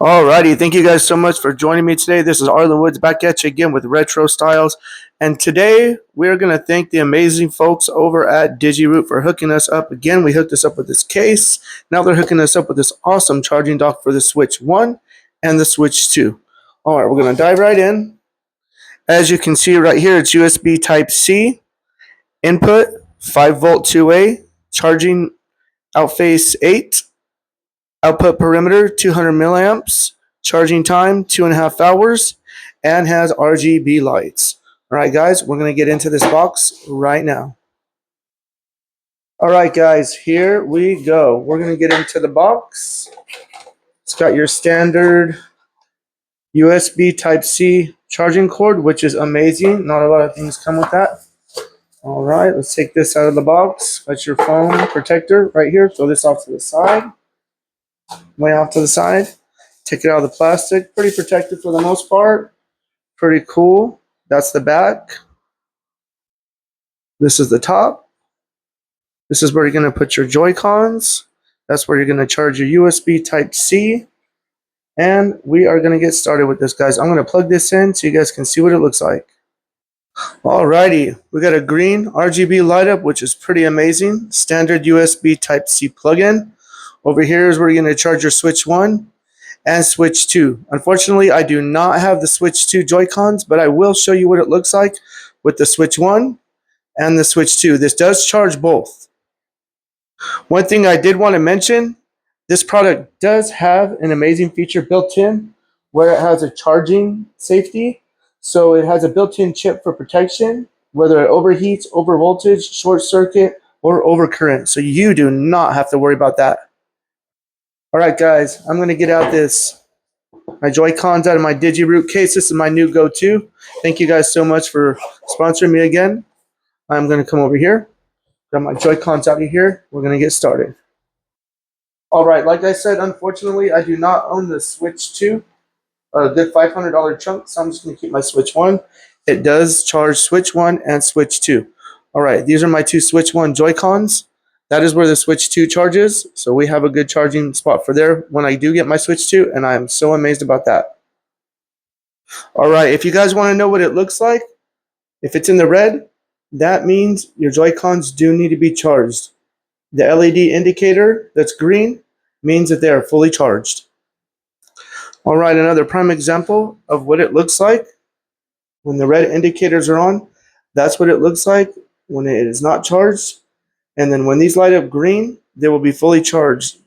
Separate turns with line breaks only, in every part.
Alrighty, thank you guys so much for joining me today. This is Arlen Woods back at you again with Retro Styles. And today we're going to thank the amazing folks over at Digiroot for hooking us up. Again, we hooked us up with this case. Now they're hooking us up with this awesome charging dock for the Switch 1 and the Switch 2. Alright, we're going to dive right in. As you can see right here, it's USB Type-C, input, 5-volt 2A, charging outface 8, output perimeter 200 milliamps, charging time 2.5 hours, and has RGB lights. All right, guys, we're going to get into this box right now. All right, guys, here we go. We're going to get into the box. It's got your standard USB Type-C charging cord, which is amazing. Not a lot of things come with that. All right, let's take this out of the box. That's your foam protector right here. Throw this off to the side. Way off to the side. Take it out of the plastic. Pretty protected for the most part. Pretty cool. That's the back. This is the top. This is where you're going to put your Joy-Cons. That's where you're going to charge your USB Type-C. And we are going to get started with this, guys. I'm going to plug this in so you guys can see what it looks like. Alrighty, we got a green RGB light up, which is pretty amazing. Standard USB Type-C plug-in. Over here is where you're going to charge your Switch 1 and Switch 2. Unfortunately, I do not have the Switch 2 Joy-Cons, but I will show you what it looks like with the Switch 1 and the Switch 2. This does charge both. One thing I did want to mention, this product does have an amazing feature built in where it has a charging safety. So it has a built-in chip for protection, whether it overheats, over voltage, short circuit, or overcurrent. So you do not have to worry about that. Alright guys, I'm going to get out my Joy-Cons out of my Digiroot case. This is my new go-to. Thank you guys so much for sponsoring me again. I'm going to come over here, grab my Joy-Cons out of here. We're going to get started. Alright, like I said, unfortunately, I do not own the Switch 2. A good $500 chunk, so I'm just going to keep my Switch 1. It does charge Switch 1 and Switch 2. Alright, these are my two Switch 1 Joy-Cons. That is where the Switch 2 charges, so we have a good charging spot for there when I do get my Switch 2, and I am so amazed about that. Alright, if you guys want to know what it looks like, if it's in the red, that means your Joy-Cons do need to be charged. The LED indicator that's green means that they are fully charged. Alright, another prime example of what it looks like when the red indicators are on. That's what it looks like when it is not charged. And then when these light up green, they will be fully charged.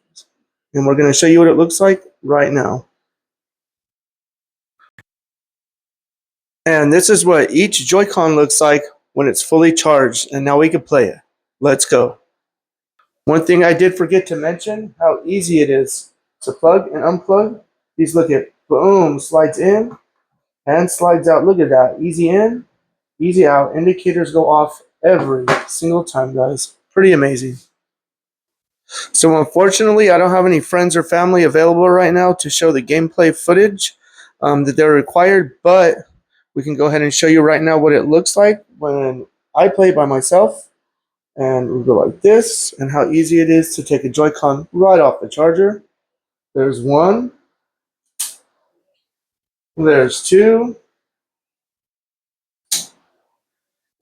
And we're going to show you what it looks like right now. And this is what each Joy-Con looks like when it's fully charged. And now we can play it. Let's go. One thing I did forget to mention, how easy it is to plug and unplug. These, look at, boom, slides in and slides out. Look at that. Easy in, easy out. Indicators go off every single time, guys. Pretty amazing. So unfortunately, I don't have any friends or family available right now to show the gameplay footage that they're required, but we can go ahead and show you right now what it looks like when I play by myself. And we go like this, and how easy it is to take a Joy-Con right off the charger. There's one. There's two.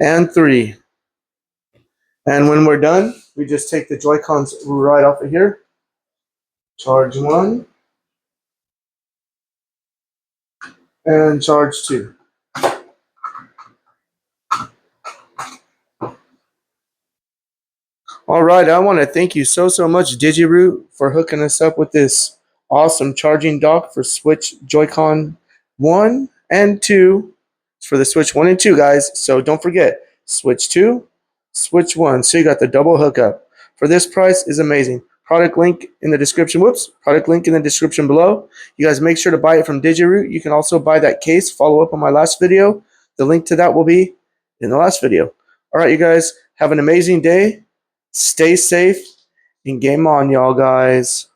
And three. And when we're done, we just take the Joy-Cons right off of here. Charge one. And charge two. Alright, I want to thank you so much, Digiroot, for hooking us up with this awesome charging dock for Switch Joy-Con 1 and 2. It's for the Switch 1 and 2, guys. So don't forget, Switch 2, Switch 1. So you got the double hookup. For this price is amazing. Product link in the description. Product link in the description below. You guys make sure to buy it from Digiroot. You can also buy that case. Follow up on my last video. The link to that will be in the last video. Alright, you guys. Have an amazing day. Stay safe and game on, y'all, guys.